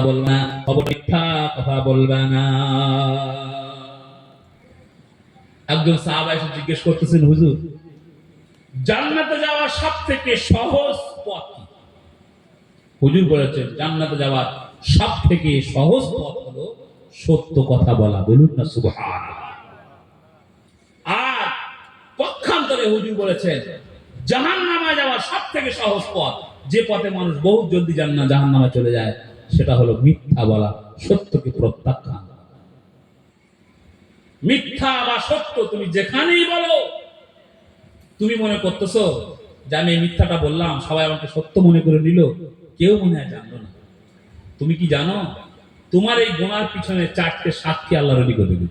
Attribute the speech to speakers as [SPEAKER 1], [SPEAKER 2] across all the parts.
[SPEAKER 1] বলবে না, মিথ্যা কথা বলবে না। একজন সাহাবা এসে জিজ্ঞেস করতেছেন, হুজুর জান্নাতে যাওয়ার সবথেকে সহজ পথ কি? হুজুর বলেছেন জান্নাতে যাওয়ার সবথেকে সহজ পথ হলো সত্য কথা বলা। বলুন না সুবহানাল্লাহ। আর পক্ষান্তরে হুজুর বলেছেন জাহান্নামে যাওয়ার সবথেকে সহজ পথ, যে পথে মানুষ বহু জলদি জাহান্নামে চলে যায়, সেটা হলো মিথ্যা বলা, সত্যকে প্রত্যাখ্যান। মিথ্যা বা সত্য তুমি যেখানেই বলো, তুমি মনে করতেছো যে আমি এই মিথ্যাটা বললাম, সবাই আমাকে সত্য মনে করে নিল, কেউ মনে হয় জানলো না। তুমি কি জানো তোমার এই গুনার পিছনে 4টে সাক্ষী আল্লাহ রেডি করে দিবে।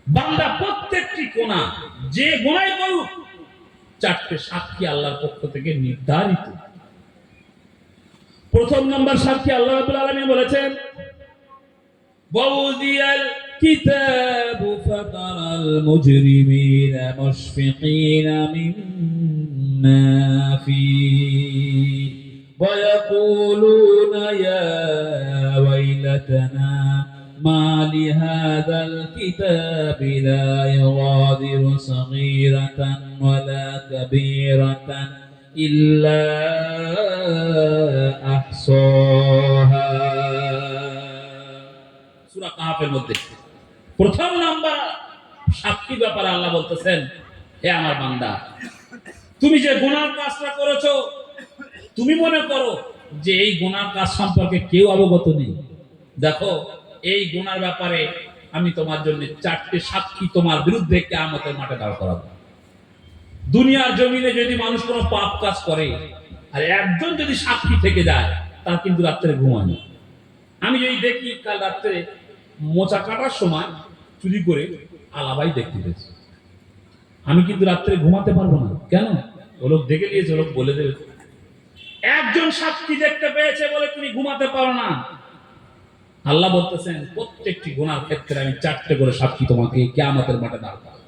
[SPEAKER 1] বান্দা প্রত্যেকটি গুনাহ যে গুনাহই করুক, 4টে সাক্ষী আল্লাহর পক্ষ থেকে নির্ধারিত। প্রথম নাম্বার সাক্ষী আল্লাহ রাব্বুল আলামিন বলেছেন, ওয়াউদিয়াল কিতাবু ফাতারাল মুজরিমিনা মুশফিকিনা মিম্মা ফীহি ওয়া ইয়াকুলুনা ইয়া ওয়াইলাতানা মা লিহাযাল কিতাবি লা ইউগাদিরু সাগীরাতান ওয়ালা কাবীরাতান ইল্লা আহসাহা। সূরা কাহফের মধ্যে প্রথম নাম্বার সাক্ষী ব্যাপারে আল্লাহ বলতেছেন, হে আমার বান্দা, তুমি যে গুনার কাজটা করেছো, তুমি মনে করো যে এই গুনার কাজ সম্পর্কে কেউ অবগত নেই। দেখো, এই গুনার ব্যাপারে আমি তোমার জন্য 4টে সাক্ষী তোমার বিরুদ্ধে কিয়ামতের মাঠে দাঁড় করাবো। দুনিয়ার জমিনে যদি মানুষ কোনো পাপ কাজ করে আর একজন যদি সাক্ষী থেকে যায়, তার কিন্তু রাত্রে ঘুম হয় না। আমি যদি দেখি কাল রাত্রে মোচা কাটার সময় চুরি করে আলাবাই দেখতে পেয়েছি, আমি কিন্তু রাত্রে ঘুমাতে পারবো না। কেন? ও লোক দেখে নিয়েছে, ও লোক বলে দেবে। একজন সাক্ষী দেখতে পেয়েছে বলে তুমি ঘুমাতে পারো না। আল্লাহ বলতেছেন প্রত্যেকটি গুনার ক্ষেত্রে আমি 4টে করে সাক্ষী তোমাকে কিয়ামতের মাঠে দাঁড় করাবো।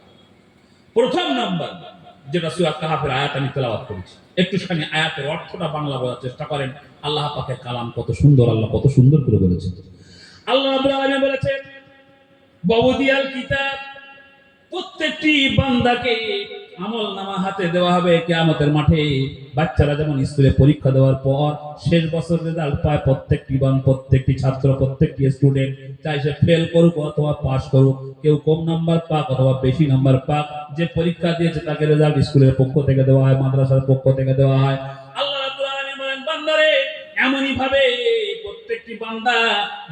[SPEAKER 1] প্রথম নাম্বার, যেটা সূরা কাহফের আয়াত আমি তেলাওয়াত করেছি, একটুখানি আয়াতের অর্থটা বাংলা বোঝার চেষ্টা করেন। আল্লাহ পাকের কালাম কত সুন্দর, আল্লাহ কত সুন্দর করে বলেছেন। আল্লাহ রাব্বুল আলামিন বলেছেন, ওয়াউদিয়াল কিতাব, প্রত্যেকটি বান্দাকে আমলনামা হাতে দেওয়া হবে কিয়ামতের মাঠে। বাচ্চারা যেমন স্কুলে পরীক্ষা দেওয়ার পর শেষ বছর রেজাল্ট পায়, প্রত্যেকটি ছাত্র, প্রত্যেকটি স্টুডেন্ট, চাই সে ফেল করুক অথবা পাস করুক, কেউ কম নাম্বার পাক অথবা বেশি নাম্বার পাক, যে পরীক্ষা দিয়েছে তাকে রেজাল্ট স্কুলের পক্ষ থেকে দেওয়া হয়, মাদ্রাসার পক্ষ থেকে দেওয়া হয়। আল্লাহ রাব্বুল আলামিন বলেন, বান্দারে এমনই ভাবে প্রত্যেকটি বান্দা,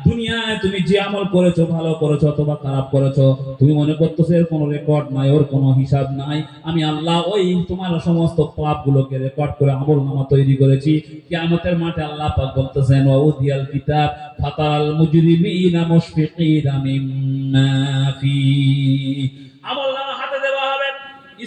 [SPEAKER 1] দুনিয়ায় তুমি যে আমল করেছো, ভালো করেছো অথবা খারাপ করেছো, তুমি মনে করতেছো এর কোনো রেকর্ড নাই, ওর কোনো হিসাব নাই, আমি আল্লাহ ওই তোমার সমস্ত পাপগুলোকে রেকর্ড করে আমলনামা তৈরি করেছি। কিয়ামতের মাঠে আল্লাহ পাক বলতেছেন, ওয়াউদিয়াল কিতাব ফাতারাল মুজরিমিনা মুশফিকিনা মিম্মা ফীহি, আমলনামা হাতে দেওয়া হবে।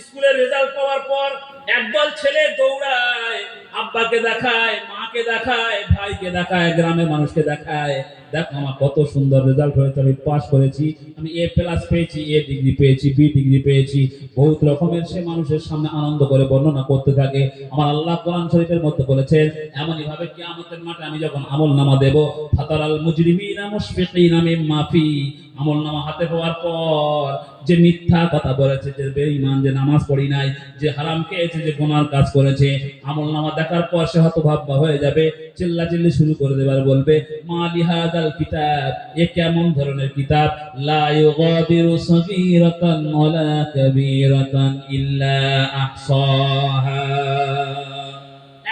[SPEAKER 1] স্কুলের রেজাল্ট পাওয়ার পর একদল ছেলে দৌড়ায়, আব্বাকে দেখায়, মাকে দেখায়, ভাইকে দেখায়, গ্রামের মানুষকে দেখায়, দেখো আমার কত সুন্দর রেজাল্ট হয়েছে, আমি পাস করেছি, আমি এ প্লাস পেয়েছি, এ ডিগ্রি পেয়েছি, বি ডিগ্রি পেয়েছি। বহুত রকমের সে মানুষের সামনে আনন্দ করে বর্ণনা করতে থাকে। আমার আল্লাহ কোরআন শরীফের মধ্যে বলেছেন, এমনই ভাবে কিয়ামতের মাঠে আমি যখন আমলনামা দেব, ফাতারাল মুজরিমিনা মুশফিকিনা মিম্মা ফীহি, আমলনামা হাতে পাওয়ার পর যে মিথ্যা কথা বলেছে, যে বেঈমান, যে নামাজ পড়ি নাই, যে হারাম খেয়েছে, যে গুনার কাজ করেছে, আমলনামা দেখার পর সে হতভাগ্য হয়ে যাবে, চিল্লাচিল্লি শুরু করে দেবার বলবে, মা লিহাযাল কিতাব, এ কেমন ধরনের কিতাব, লা ইউগাদিরু সাগীরাতান ওয়ালা কাবীরাতান ইল্লা আহসাহা,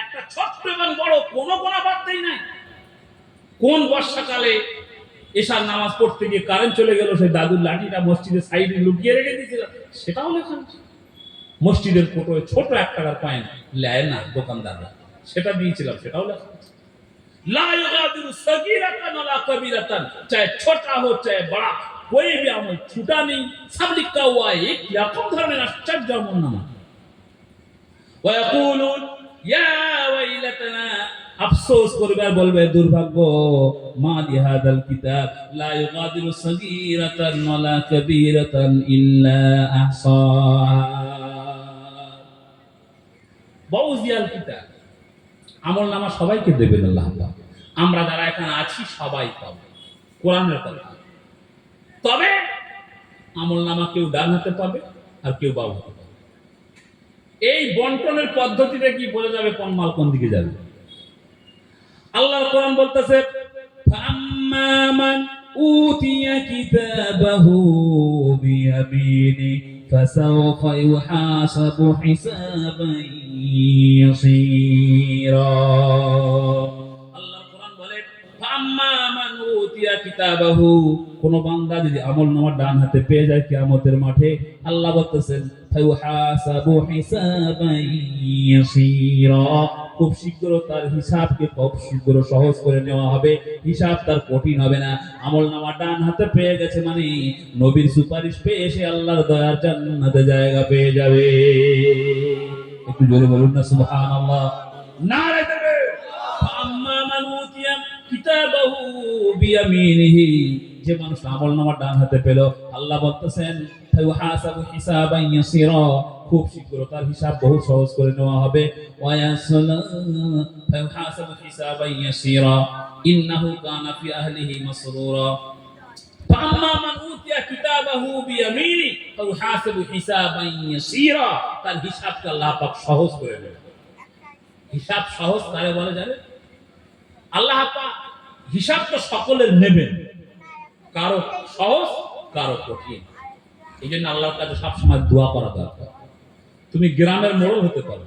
[SPEAKER 1] একটা ছোট্ট এবং বড় কোনো গুনাহ বাদ দেই নাই। কোন বর্ষাকালে এশার নামাজ পড়তে গিয়ে কারেন্ট চলে গেল, সেই দাদুর লাঠিটা মসজিদের সাইডে লুকিয়ে রেখে দিয়েছিল, সেটাও লেখা আছে। মসজিদের ফটোয় ছোট 1 টাকার কয়েন লেয় না দোকানদাররা, সেটা দিয়েছিলাম, সেটাও লেখা আছে। লা ইউগাদিরু সাগীরাতান ওয়ালা কাবীরাতান, চাহে ছোটা हो चाहे बड़ा, कोई भी अमल छूटा नहीं, सब लिखा हुआ है। एक रकम धरনের আশ্চর্য আমলনামা। ওয়া ইয়াকুলুন ইয়া ওয়াইলাতানা, আফসোস করবে আর বলবে দুর্ভাগ্য, মা লিহাযাল কিতাব লা ইউগাদিরু সাগীরাতান ওয়ালা কাবীরাতান ইল্লা আহসাহা। ওয়াউদিয়াল কিতাব, আমলনামা সবাইকে দেবেন আল্লাহ পাক। আমরা যারা এখানে আছি সবাই পাবো, কোরআনের কথা। তবে আমল নামা কেউ ডান হাতে পাবে আর কেউ বাম হাতে পাবে। এই বন্টনের পদ্ধতিটা কি বলে যাবে কোন মাল কোন দিকে যাবে। আল্লাহর কোরআন বলতেছে ফাম্মা মান উতিয়া কিতাবাহু বিয়ামিনি ফাসাওফা ইউহাসাবু হিসাবান ইয়াসীরা। আল্লাহর কোরআন বলে ফাম্মা মান উতিয়া কিতাবাহু, কোন বান্দা যদি আমলনামা ডান হাতে পেয়ে যায় কিয়ামতের মাঠে, আল্লাহ বলতেছেন ফায়ুহাসাবু হিসাবান ইয়াসীরা, খুব শীঘ্র তার হিসাবকে খুব শীঘ্র সহজ করে নেওয়া হবে, হিসাব তার কঠিন হবে না। আমলনামা ডান হাতে পেয়ে গেছে মানে নবীর সুপারিশ পেয়ে সে আল্লাহর দয়ার জান্নাতে জায়গা পেয়ে যাবে। একটু জোরে বলুন না সুবহানাল্লাহ, নারে তাকবীর। আম্মা মান উতিয়া কিতাবাহু বিয়ামিনিহি, যে মানুষ আমলনামা ডান হাতে পেল, আল্লাহ বলতেছেন ফায়ুহাসাবু হিসাবান ইয়াসীরা, খুব শীঘ্র তার হিসাব বহু সহজ করে নেওয়া হবে। ওয়ায়াসলা ফায়ুহাসাবু হিসাবান ইয়াসীরা ইন্নাহু কানা ফি আহলিহি মাসরুরা। ফাম্মা মান উতিয়া কিতাবাহু বিয়ামিনি ফায়ুহাসাবু হিসাবান ইয়াসীরা, তার হিসাবকে আল্লাহ পাক সহজ করে দেবে। হিসাব সহজ কারে বলে জানেন? আল্লাহ পাক হিসাব তো সকলের নেবেন, কারো সহজ কারো কঠিন। এই জন্য আল্লাহর কাছে সবসময় দোয়া করা দরকার। তুমি গ্রামের মোড়ল হতে পারো,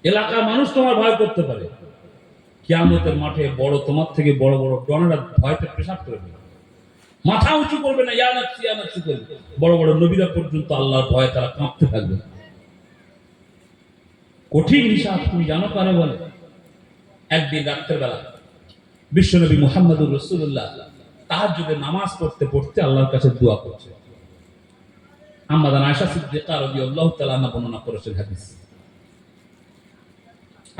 [SPEAKER 1] এলাকার মানুষ তোমার ভয় করতে পারে, কিয়ামতের মাঠে বড় তোমার থেকে বড় বড় ডনেরা ভয়তে পেশাব করে দেবে, মাথা উঁচু করবে না, ইয়া নাফসি করবে। বড় বড় নবীরা পর্যন্ত আল্লাহর ভয়ে তারা কাঁপতে থাকবে। কঠিন হিসাব তুমি জানো কারে বলে? একদিন রাত্রের বেলা বিশ্বনবী মুহাম্মদুর রাসূলুল্লাহ তাহাজ্জুদে নামাজ পড়তে পড়তে আল্লাহর কাছে দোয়া করছে। আম্মা জান আয়েশা সিদ্দিকা রাদিয়াল্লাহু তাআলা আনহা বর্ণনা করেছেন হাদিস।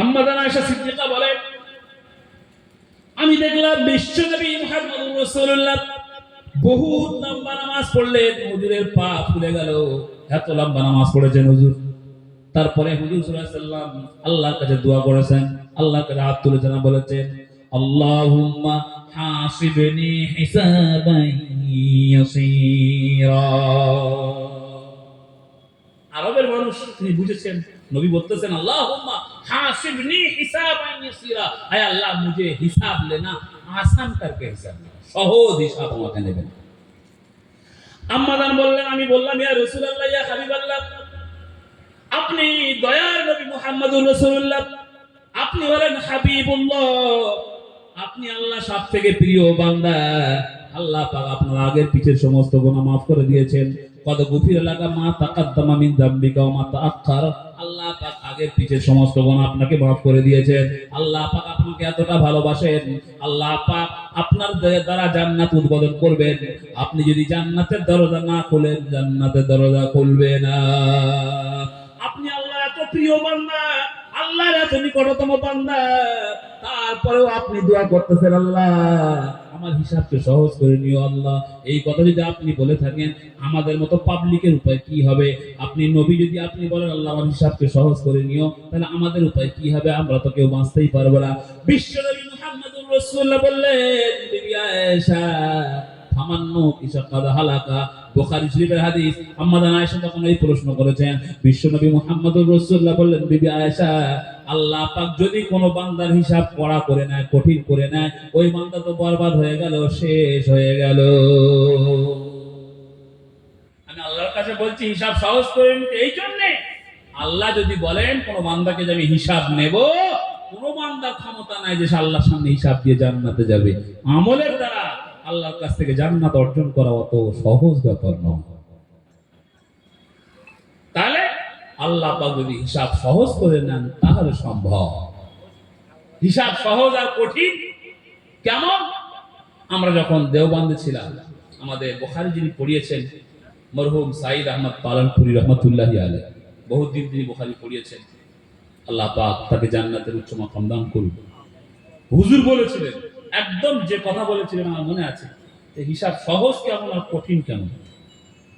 [SPEAKER 1] আম্মা জান আয়েশা সিদ্দিকা বলেন, আমি দেখলাম বিশ্বনবী মুহাম্মদুর রাসূলুল্লাহ বহুত লম্বা নামাজ পড়লেন, হুজুরের পা ফুলে গেল, এত লম্বা নামাজ পড়েছেন হুজুর। তারপরে হুজুর সাল্লাল্লাহু আলাইহি ওয়াসাল্লাম আল্লাহর কাছে দোয়া করেছেন, আল্লাহর কাছে হাত তুলে জানা বলেছেন আল্লাহুম্মা হাসিবনি হিসাবান ইয়াসীরা। আরবের মানুষ তিনি বুঝেছেন, নবী বলতেছেন আল্লাহুম্মা হাসিবনি হিসাবান ইয়াসীরা, আয় আল্লাহ মুঝে হিসাব লেনা আসান করকে হিসাব, সহজ হিসাব আমাকে নেবেন। আম্মা জান বললেন, আমি বললাম ইয়া রাসূলুল্লাহ ইয়া হাবিবাল্লাহ, আপনি দয়ার নবী মুহাম্মদুর রাসূলুল্লাহ, আপনি হলেন হাবিবুল্লাহ, আপনি আল্লাহ সবথেকে প্রিয় বান্দা। আল্লাহ পাক আপনার আগের পিছের সমস্ত গুনাহ maaf করে দিয়েছেন। কদ গফির লাকা মা তাকাদ্দামা মিন যামবিকা ওয়া মা তাআখার, আল্লাহ পাক আগের পিছের সমস্ত গুনাহ আপনাকে maaf করে দিয়েছেন। আল্লাহ পাক আপনাকে এতটা ভালোবাসেন, আল্লাহ পাক আপনার দ্বারা জান্নাত উদ্বোধন করবেন। আপনি যদি জান্নাতের দরজা না খোলেন, জান্নাতের দরজা খুলবে না। আপনি আল্লাহ এত প্রিয় বান্দা, আল্লাহর এত নিকটতম বান্দা, তারপরেও আপনি দোয়া করতেছেন আল্লাহ আমার হিসাবকে সহজ করে নিও আল্লাহ। এই কথা যদি আপনি বলে থাকেন, আমাদের মতো পাবলিকের উপায় কি হবে? আপনি নবী যদি আপনি বলেন আল্লাহ আমার হিসাবকে সহজ করে নিও, তাহলে আমাদের উপায় কি হবে? আমরা তো কেউ বাঁচতেই পারবো না। বিশ্বনবী মুহাম্মদুর রাসূলুল্লাহ বললেন, বিবি আয়েশা ফামান্নু ইশাকাদ হালাকা, বুখারী শরীফের হাদিস। আম্মা জান আয়েশা তখন এই প্রশ্ন করেছেন, বিশ্বনবী মুহাম্মদুর রাসূলুল্লাহ বললেন, বিবি আয়েশা আল্লাহ পাক যদি কোনো বান্দার হিসাব কড়া করে নেয়, কঠিন করে নেয়, ওই বান্দা তো বরবাদ হয়ে গেল, শেষ হয়ে গেল। আমি আল্লাহর কাছে বলছি হিসাব সহজ করে নিতে, এই জন্যে আল্লাহ যদি বলেন কোন বান্দাকে যে আমি হিসাব নেব, কোন বান্দার ক্ষমতা নাই যে আল্লাহর সামনে হিসাব দিয়ে জান্নাতে যাবে। আমলের দ্বারা আল্লাহর কাছ থেকে জান্নাত অর্জন করা অত সহজ ব্যাপার নয়। তাহলে আল্লাহ পাক যদি হিসাব সহজ করে নেন তাহলে সম্ভব। হিসাব সহজ আর কঠিন কেমন? আমরা যখন দেওবন্দে ছিলাম, আমাদের বুখারী যিনি পড়িয়েছেন মরহুম সাঈদ আহমদ পালনপুরি রহমাতুল্লাহি আলাইহি, বহুদিন তিনি বুখারী পড়িয়েছেন। আল্লাহ পাক তাকে জান্নাতের উচ্চ মাকাম দান করুন। হুজুর বলেছিলেন, একদম যে কথা বলেছিলেন আমার মনে আছে, যে হিসাব সহজ কেমন আর কঠিন কেমন।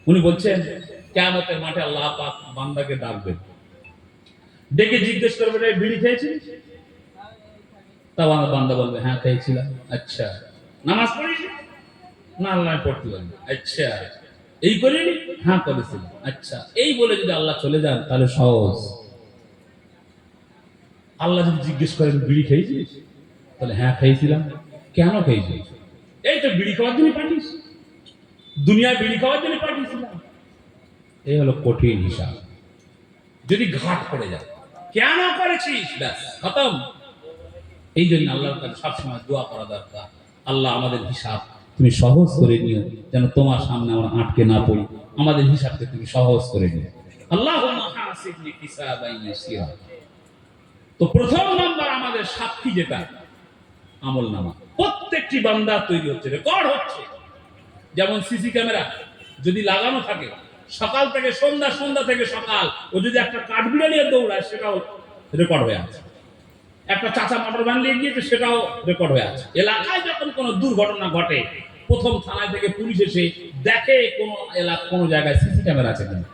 [SPEAKER 1] উনি বলছেন কিয়ামতের মাঠে আল্লাহ পাক বান্দাকে ডাকবেন, ডেকে জিজ্ঞেস করবেন এই বিড়ি খেয়েছিস? তাও আমার বান্দা বলবে হ্যাঁ খেয়েছিলাম। আচ্ছা, নামাজ পড়িস না? আল্লাহ পড়তে পারি। আচ্ছা, এই করিনি? হ্যাঁ করেছিলাম। আচ্ছা, এই বলে যদি আল্লাহ চলে যান তাহলে সহজ। আল্লাহ যদি জিজ্ঞেস করেন বিড়ি খেয়েছিস, তাহলে হ্যাঁ খেয়েছিলাম। কেন খেয়েছিস? এই তো বিড়ি খাওয়ার জন্য পাঠিয়েছি, দুনিয়ায় বিড়ি খাওয়ার জন্য পাঠিয়েছিলাম। এই হলো কঠিন হিসাব। যদি ঘাট পড়ে যায়, কেন করেছিস, ব্যাস খতম। এই জন্য আল্লাহর কাছে সবসময় দোয়া করা দরকার, আল্লাহ আমাদের হিসাব তুমি সহজ করে নিও, যেন তোমার সামনে আমরা আটকে না পড়ি। আমাদের হিসাবকে তুমি সহজ করে নিও। আল্লাহুম্মা হাসিবনি হিসাবান ইয়াসিরা। তো প্রথম নাম্বার আমাদের সাক্ষী যেটা আমল নামা, প্রত্যেকটি বান্দা তৈরি হচ্ছে, রেকর্ড হচ্ছে। যেমন সিসি ক্যামেরা যদি লাগানো থাকে সকাল থেকে সন্ধ্যা, সন্ধ্যা থেকে সকাল, ও যদি একটা কাঠবিড়া নিয়ে দৌড়ায় সেটাও রেকর্ড হয়ে আছে। একটা চাচা মোটর ভ্যান নিয়ে গিয়েছে সেটাও রেকর্ড হয়ে আছে। এলাকায় যখন কোনো দুর্ঘটনা ঘটে, প্রথম থানায় থেকে পুলিশ এসে দেখে কোনো জায়গায় সিসি ক্যামেরা আছে কিনা।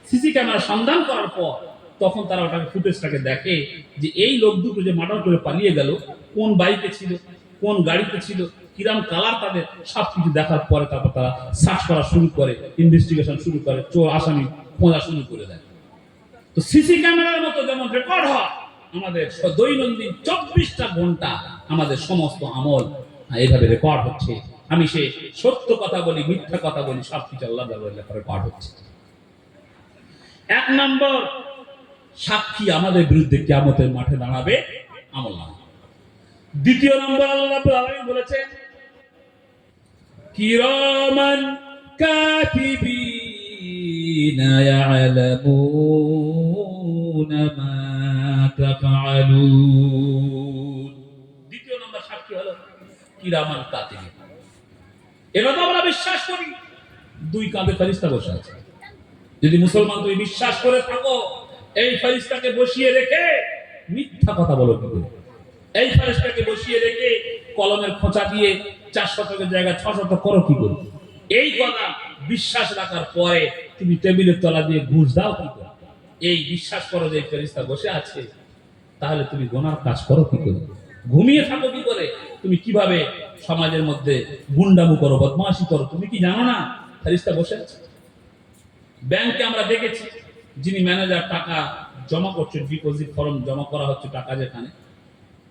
[SPEAKER 1] সিসি ক্যামেরা সন্ধান করার পর তখন তারা ওটাকে ফুটেজটাকে দেখে যে এই লোক দুটো যে মার্ডার করে পালিয়ে গেল, কোন বাইকে ছিল, কোন গাড়িতে ছিল, কিরাম কালার, তাদের সবকিছু দেখার পরে তারপর তারা সার্চ করা শুরু করে, ইনভেস্টিগেশন শুরু করে, চোর আসামি খোঁজা শুরু করে দেয়। তো সিসি ক্যামেরার মতো যেমন রেকর্ড হয়, আমাদের দৈনন্দিন 24টা ঘন্টা আমাদের সমস্ত আমল এইভাবে রেকর্ড হচ্ছে। আমি সে সত্য কথা বলি, মিথ্যা কথা বলি, সবকিছু আল্লাহ রেকর্ড হচ্ছে। এক নম্বর সাক্ষী আমাদের বিরুদ্ধে কিয়ামতের মাঠে দাঁড়াবে আমল নামা। দ্বিতীয় নম্বর আল্লাহ রাব্বুল আলামিন বলেছেন কিরামান কাতিবিনা ইয়ালামুনা মা তাফআলুন। দ্বিতীয় নম্বর সাক্ষী হলো কিরামান কাতিবিন। এটা তো আমরা বিশ্বাস করি, দুই কাঁধে ফেরেশতা বসে আছে। যদি মুসলমান তুমি বিশ্বাস করে থাকো, এই ফেরেশতাকে বসিয়ে রেখে মিথ্যা কথা বলো কি করে? এই ফেরেশতাকে বসিয়ে রেখে কলমের খোঁচা দিয়ে 400 জায়গায় 600 করো কি করে? এই কথা বিশ্বাস রাখার পরে তুমি টেবিলের তলা দিয়ে ঘুষ দাও কি করে? এই বিশ্বাস করো যে ফেরেশতা বসে আছে, তাহলে তুমি গুনার কাজ করো কি করে? ঘুমিয়ে থাকো কি করে? তুমি কিভাবে সমাজের মধ্যে গুন্ডামু করো, বদমাশি করো? তুমি কি জানো না ফেরেশতা বসে আছে? ব্যাংকে আমরা দেখেছি, যিনি ম্যানেজার টাকা জমা করছেন, ডিপোজিট ফর্ম জমা করা হচ্ছে টাকা, যেখানে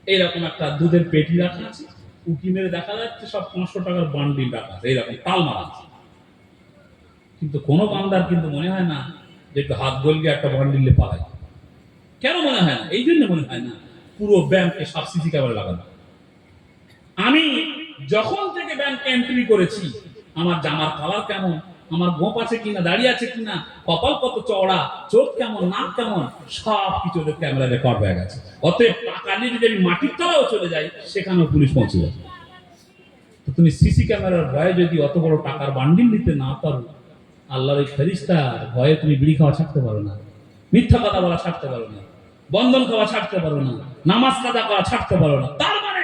[SPEAKER 1] এইরকম একটা দুধের পেটি রাখা আছে, উকি মেরে দেখা যাচ্ছে সব 500 টাকার বান্ডিল রাখা আছে, এইরকম তাল মারা আছে। কিন্তু কোনো বান্দার কিন্তু মনে হয় না যে একটু হাত গলিয়ে একটা বান্ডিলে পালাই। কেন মনে হয় না? এই জন্য মনে হয় না, পুরো ব্যাংকে সব সিসি ক্যামেরা লাগানো। আমি যখন থেকে ব্যাংকে এন্ট্রি করেছি, আমার জামার কালার কেমন, আমার গোপ আছে কিনা, দাঁড়িয়ে আছে কিনা, কপাল কত চওড়া, চোখ কেমন, নাক কেমন, সব কিছু ক্যামেরা রেকর্ড হয়ে গেছে। অতএব টাকা নিয়ে যদি আমি মাটির তলাও চলে যাই, সেখানেও পুলিশ পৌঁছে যাবে। তো তুমি সিসি ক্যামেরার ভয়ে যদি অত বড় টাকার বান্ডিল নিতে না পারো, আল্লাহর এই ফেরেশতার ভয়ে তুমি বিড়ি খাওয়া ছাড়তে পারো না, মিথ্যা কথা বলা ছাড়তে পারো না, বন্ধন খাওয়া ছাড়তে পারো না, নামাজ কাজা করা ছাড়তে পারো না। তার মানে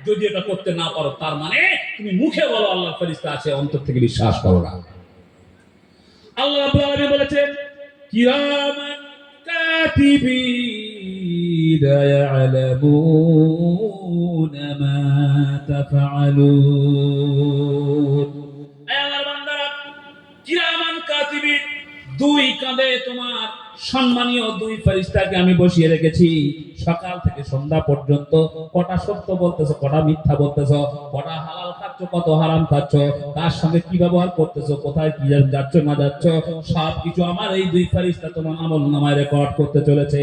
[SPEAKER 1] যদি এটা করতে না পারো, তার মানে তুমি মুখে বলো আল্লাহর ফেরেশতা আছে, অন্তর থেকে বিশ্বাস করো না। আল্লাহ রাব্বুল আলামিন বলেছেন কিরামান কাতিবিনা ইয়ালামুনা মা তাফআলুন। হে আল্লাহর বান্দারা, কিরামান কাতিবিন, দুই কাঁধে তোমার সম্মানীয় দুই ফেরেশতাকে আমি বসিয়ে রেখেছি। সকাল থেকে সন্ধ্যা পর্যন্ত কটা সত্য বলতেছো, কটা মিথ্যা বলতেছো, কটা হালাল খাচ্ছ, কত হারাম খাচ্ছ, কার সঙ্গে কি ব্যবহার করতেছো, কোথায় কি যাচ্ছ না যাচ্ছ, সবকিছু আমার এই দুই ফেরেশতা তোমার আমলনামায় রেকর্ড করতে চলেছে।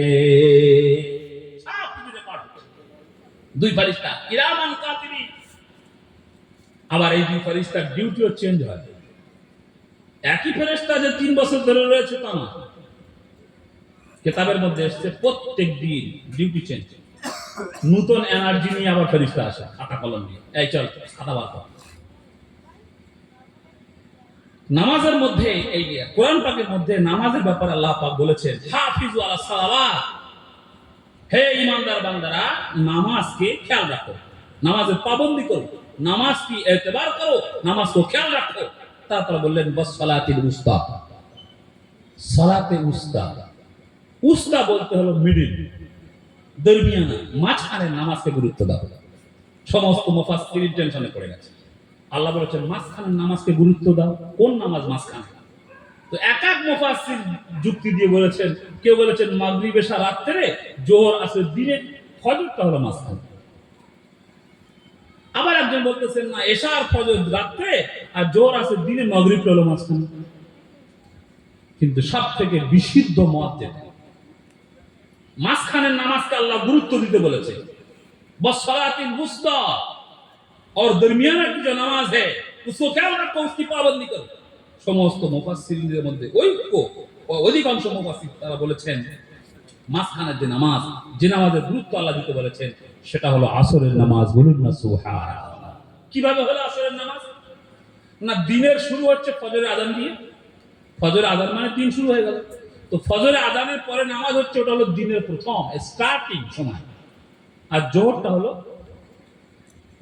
[SPEAKER 1] সবকিছু রেকর্ড হচ্ছে। দুই ফেরেশতা কিরামান কাতিবিন। আবার এই দুই ফেরেশতার ডিউটিও চেঞ্জ হয়। একই ফেরেশতা যে 3 বছর ধরে রয়েছে তা না, কিতাবের মধ্যে এসেছে প্রত্যেক দিন ডিউটি চেঞ্জ, নতুন এনার্জি নিয়ে আবার ফেরেশতা আসে, খাতা কলম নিয়ে, এই চল খাতা বার কর। নামাজের মধ্যে এই কোরআন পাকের মধ্যে নামাজের ব্যাপারে আল্লাহ পাক বলেছেন হাফিজু আলাস সালাওয়াত, হে ঈমানদার বান্দারা নামাজকে খেয়াল রাখো, নামাজের পাবন্দি করো, নামাজ কি এতেবার করো, নামাজকে খেয়াল রাখো। তারপর বললেন বাস সালাতিল উস্তা, সালাতে উস্তা। উস্তা বলতে হলো মিডিল, দরমিয়ানা মাঝখানে নামাজকে গুরুত্ব দাও। সমস্ত মুফাসসিরিন টেনশনে পড়ে গেছে। আল্লাহ বলেছেন মাঝখানে নামাজকে গুরুত্ব দাও। কোন নামাজ মাঝখানে? তো এক এক মুফাসসির যুক্তি দিয়ে বলেছেন, কেউ বলেছেন মাগরিব এশা রাত্রে, জোহর আসর দিনে, ফজরটা হলো মাঝখানে। আবার একজন বলতেছেন না, এশা আর ফজর রাত্রে আর জোহর আসর দিনে, মাগরিবটা হলো মাঝখানে। কিন্তু সব থেকে বিশুদ্ধ মত যেটা, মাঝখানের নামাজকে আল্লাহ গুরুত্ব দিতে বলেছে। बसलातिल वुस्ता और दरमियाना की जो नमाज है उसको क्या रखो, उसकी पाबंदी करो। সমস্ত মুফাসসিরদের মধ্যে ঐক্য ও অধিকাংশ মুফাসসির তারা বলেছেন মাঝখানের যে নামাজ, যে নামাজের গুরুত্ব আল্লাহ দিতে বলেছেন সেটা হলো আসরের নামাজ। বলুন না সুবহানাল্লাহ। কিভাবে হলো আসরের নামাজ? না, দিনের শুরু হচ্ছে ফজরের আযান দিয়ে। ফজরের আযান মানে দিন শুরু হয়ে গেল। তো ফজরের আযানের পরে নামাজ হচ্ছে, ওটা হলো দিনের প্রথম স্টার্টিং সময়। আর জোহরটা হলো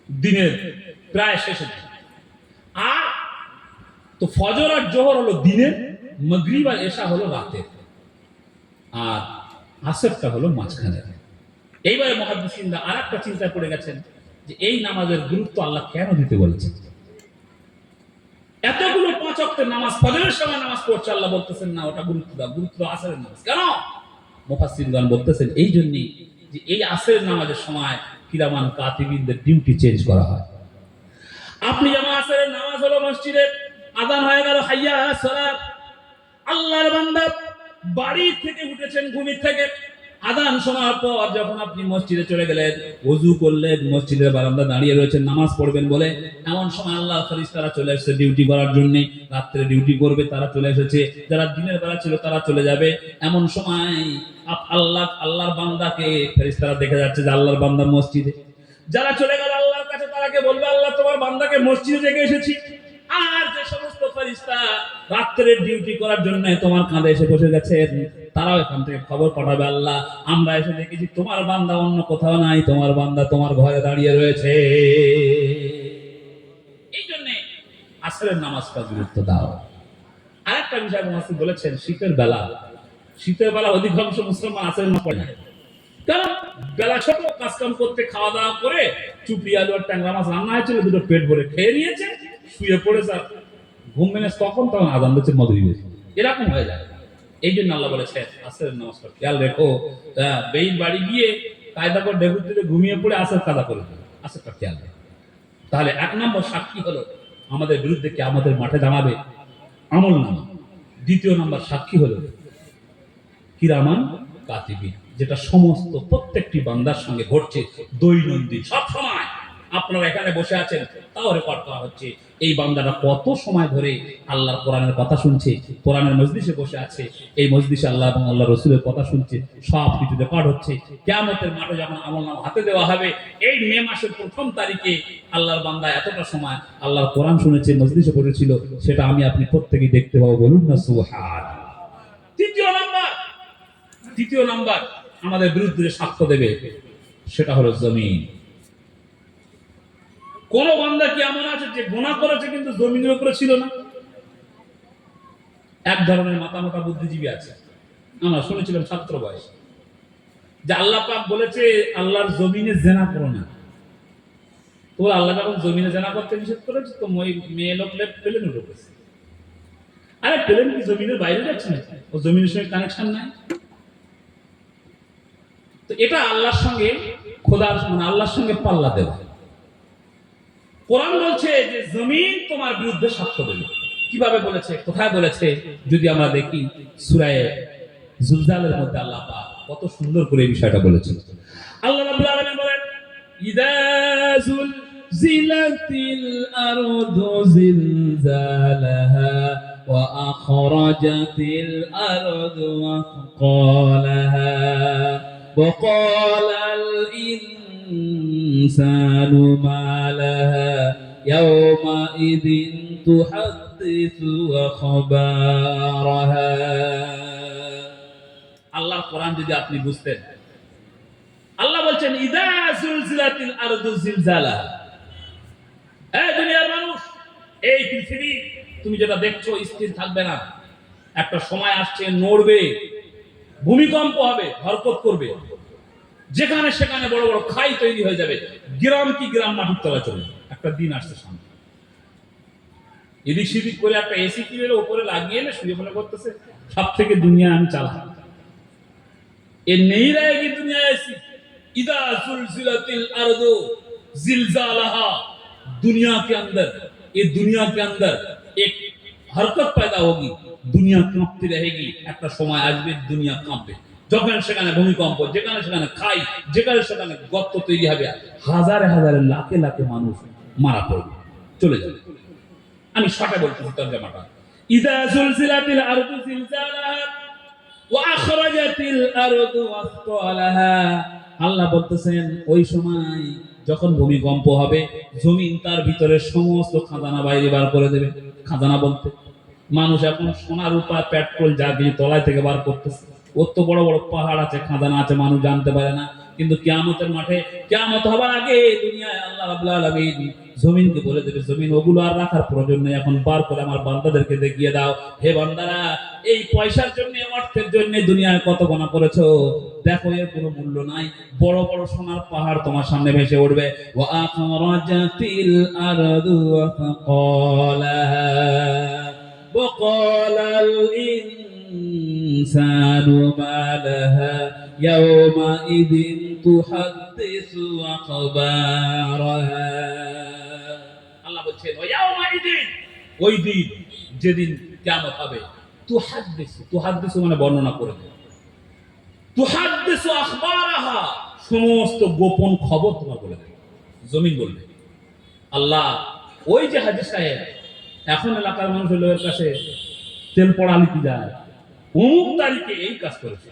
[SPEAKER 1] দিনের প্রায় শেষে। আর তো ফজর আর জোহর হলো দিনের, মাগরিব আর এশা হলো রাতের, আর আসরটা হলো মাঝখানে। এইবারে মুহাদ্দিসিনরা আরেকটা চিন্তা করে গেছেন যে এই নামাজের গুরুত্ব আল্লাহ কেন দিতে বলেছেন। এতগুলো পাঁচ ওয়াক্তের নামাজ, ফজরের সময় নামাজ পড়ছে, আল্লাহ বলতেছেন না ওটা গুরুত্ব দাও, গুরুত্ব আসরের নামাজ। কেন? মুফাসসিরগণ বলতেছেন এই জন্যই যে এই আসরের নামাজের সময় কিরামান কাতিবিনদের ডিউটি চেঞ্জ করা হয়। আপনি যেমন আসরের নামাজ হলো মসজিদে আযান হয়ে গেল, হাইয়া আলাস সালাত, আল্লাহর বান্দা বাড়ি থেকে উঠেছেন ঘুমি থেকে, আযান শোনার পর যখন আপনি মসজিদে চলে গেলেন, ওযু করলেন, মসজিদের বারান্দা দাঁড়িয়ে রয়েছেন নামাজ পড়বেন বলে, এমন সময় আল্লাহর ফেরেশতারা চলে এসেছে ডিউটি করার জন্য। রাত্রে ডিউটি করবে তারা চলে এসেছে, যারা দিনের বেলা ছিল তারা চলে যাবে। এমন সময় আল্লাহর বান্দাকে ফেরেশতারা দেখে যাচ্ছে যে আল্লাহর বান্দা মসজিদে। যারা চলে গেল আল্লাহর কাছে, তারাকে বলবে আল্লাহ তোমার বান্দাকে মসজিদে দেখে এসেছি। আর যে সমস্ত ফেরেশতা রাত্রের ডিউটি করার জন্য তোমার কাঁধে এসে বসে গেছেন, তারাও এখান থেকে খবর পাঠাবে আল্লাহ আমরা এসে দেখেছি তোমার বান্দা অন্য কোথাও নাই, তোমার বান্দা তোমার ঘরে দাঁড়িয়ে রয়েছে। এই জন্য আসরের নামাজটা গুরুত্ব দাও। আরেকটা বিষয় মুফাসসির বলেছেন, শীতের বেলা অধিকাংশ মুসলমান আসরের নামাজ পড়ে না। কারণ বেলা ছোট, কাজকাম করতে, খাওয়া দাওয়া করে, চুপড়ি আলু আর ট্যাংরা মাছ রান্না হয়েছিল, দুটো পেট ভরে খেয়ে নিয়েছে, শুয়ে পড়েছে, ঘুম ভেঙে তখন আযান দিচ্ছে মাগরিবের, এরকম হয়ে যায়। এই জন্য আল্লাহ বলেছে আসরের নামাজটা খেয়াল রেখো। বেইল বাড়ি গিয়ে কায়দা করে ঢেকুর দিলে ঘুমিয়ে পড়ে আসর কাজা করে দেবে, আসরটা খেয়াল রেখো। তাহলে এক নম্বর সাক্ষী হলো আমাদের বিরুদ্ধে কে আমাদের মাঠে দাঁড়াবে, আমলনামা। দ্বিতীয় নম্বর সাক্ষী হলো কিরামান কাতিবিন, যেটা সমস্ত প্রত্যেকটি বান্দার সঙ্গে ঘটছে দৈনন্দিন সব সময়। আপনারা এখানে বসে আছেন, তাও রেকর্ড করা হচ্ছে এই বান্দাটা কত সময় ধরে আল্লাহর কোরআনের কথা শুনছে, কোরআনের মজলিসে বসে আছে, এই মজলিসে আল্লাহ এবং আল্লাহ রসুলের কথা শুনছে, সব কিছু রেকর্ড হচ্ছে। কিয়ামতের মাঠে যখন আমলনামা হাতে দেওয়া হবে, এই মে মাসের 1ম তারিখে আল্লাহর বান্দা এতটা সময় আল্লাহর কোরআন শুনেছে, মজলিসে পড়েছিল, সেটা আমি আপনি প্রত্যেকেই দেখতে পাবো। বলুন না সুবহানাল্লাহ। তৃতীয় নাম্বার আমাদের বিরুদ্ধে সাক্ষ্য দেবে, সেটা হলো জমিন। কোন বান্দা কি এমন আছে যে গুনাহ করেছে কিন্তু জমিনের উপরে ছিল না? এক ধরনের মাথা মোটা বুদ্ধিজীবী আছে, আমরা শুনেছিলাম ছাত্র বয়সে, যে আল্লাহ পাক বলেছে আল্লাহর জমিনে জেনা করো না। তো আল্লাহ যখন জমিনে জেনা করতে নিষেধ করেছে, তো মেয়ে লোক প্লেনে ঢুকেছে। আরে প্লেন কি জমিনের বাইরে যাচ্ছে না? ও জমিনের সঙ্গে কানেকশন নাই। তো এটা আল্লাহর সঙ্গে খোদার মানে আল্লাহর সঙ্গে পাল্লা দেওয়া। কোরআন বলছে যে জমিন তোমার বিরুদ্ধে সাক্ষ্য দেবে। কিভাবে বলেছে, কোথায় বলেছে? যদি আমরা দেখি সূরা জুলজালের মধ্যে আল্লাহ পাক কত সুন্দর করে এই বিষয়টা বলেছেন। আল্লাহ রাব্বুল আলামিন বলেন, ইযা জুলজিলাতিল আরদু জিলজালাহা ওয়া আখরাজাতিল আরদু আথকালাহা ওয়া ক্বালাল الإنسان ما لها يومئذ تحدث أخبارها। আল্লাহর কোরআন যদি আপনি বুঝতেন, আল্লাহ বলছেন ইযা জুলজিলাতিল আরদু জিলজালাহা। এই দুনিয়ার মানুষ, এই পৃথিবী তুমি যেটা দেখছো স্থির থাকবে না, একটা সময় আসছে নড়বে, ভূমিকম্প হবে, হরকত করবে। যেখানে সেখানে বড় বড় খাই তৈরি হয়ে যাবে, গ্রাম কি গ্রাম মাটির তলা চলে যাবে। একটা দিন আসছে সামনে, এদিক সেদিক করে একটা এসি কিনে উপরে লাগিয়ে এনে শুয়ে মনে করতেছে সব থেকে দুনিয়া আমি চালাম। ये नहीं रहेगी दुनिया ऐसी। इदा जुलजिलतिल अर्दु जिलजालहा, दुनिया के अंदर, ये दुनिया के अंदर एक हरकत पैदा होगी, दुनिया कांपती रहेगी। একটা সময় আসবে দুনিয়া কাঁপবে, যখন সেখানে ভূমিকম্প, যেখানে সেখানে খাই, যেখানে সেখানে গর্ত তৈরি হবে, হাজারে হাজারে লাখে লাখে মানুষ মারা পড়বে, চলে যাবে। আমি শর্টে বলতেছি তরজমাটা। ইদা জুলজিলাতিল আরদু জিলজালাহা ওয়া আখরাজাতিল আরদু আসকালাহা, আল্লাহ বলতেছেন ওই সময় যখন ভূমিকম্প হবে, জমিন তার ভিতরে সমস্ত খাজানা বাইরে বার করে দেবে। খাজানা বলতে মানুষ এখন সোনা রূপা পেট্রোল যা দিয়ে তলায় থেকে বার করতেছে, ওর তো বড় বড় পাহাড় আছে, খাজানা আছে, মানুষ জানতে পারে না। কিন্তু কিয়ামতের মাঠে, কিয়ামত হবার আগে দুনিয়ায় আল্লাহ রাব্বুল আলামিন জমিনকে বলে দেবে, জমিন ওগুলো আর রাখার প্রয়োজন নেই, এখন বার করে আমার বান্দাদেরকে দেখিয়ে দাও। হে বান্দারা, এই পয়সার জন্য, অর্থের জন্য দুনিয়ায় কত গোনা করেছো, দেখো এর কোনো মূল্য নাই। বড় বড় সোনার পাহাড় তোমার সামনে ভেসে উঠবে। ওয়া আখরাজাতিল আরদু আথকালাহা ওয়া ক্বালাল ইনসানু মা লাহা ইয়াওমাইযিন তুহাদ্দিসু আখবারাহা। আল্লাহ বলছেন ইয়াওমাইযিন, ওই দিন যেদিন কিয়ামত হবে, তুহাদ্দিসু মানে বর্ণনা করে দেবে, তুহাদ্দিসু আখবারাহা সমস্ত গোপন খবর তোমার বলে দেবে, জমিন বলবে। আল্লাহ ওই যে হাজী সাহেব এখন এলাকার মানুষের লোকের কাছে তেল পড়া লিখে যায়, অমুক তারিখে এই কাজ করেছে।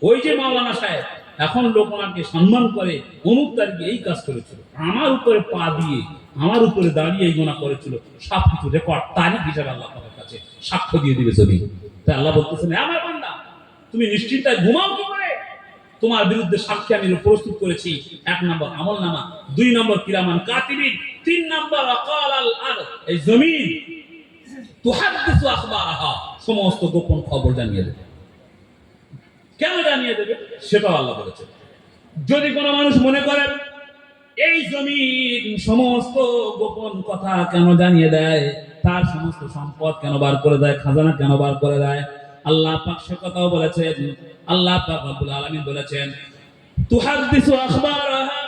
[SPEAKER 1] ওই যে মাওলানা সাহেব এখন লোক ওনাকে সম্মান করে, অমুক তারিখে এই কাজ করেছিল, আমার উপরে পা দিয়ে, আমার উপরে দাঁড়িয়ে এই গোনা করেছিল, সব কিছু রেকর্ড তারিখ হিসাবে আল্লাহ তাআলার কাছে সাক্ষ্য দিয়ে দিবে জমিন। তাই আল্লাহ বলতেছেন, আমার বান্দা তুমি নিশ্চিন্তায় ঘুমাও কি করে, তোমার বিরুদ্ধে সাক্ষী আমি প্রস্তুত করেছি। 1 নম্বর আমলনামা, 2 নম্বর কিরামান কাতিবিন, 3 নম্বর আকালাল আরদ, এই জমিন তুহাদ্দিসু আখবারাহা সমস্ত গোপন খবর জানিয়ে দেবে। কেন জানিয়ে দেবে সেটাও আল্লাহ বলেছেন। যদি কোনো মানুষ মনে করেন এই জমিন সমস্ত গোপন কথা কেন জানিয়ে দেয়, তার সমস্ত সম্পদ কেন বার করে দেয়, খাজানা কেন বার করে দেয়, আল্লাহ পাক সে কথাও বলেছেন। আল্লাহ পাক রব্বুল আলামিন বলেছেন, তুহাদ্দিসু আখবারাহা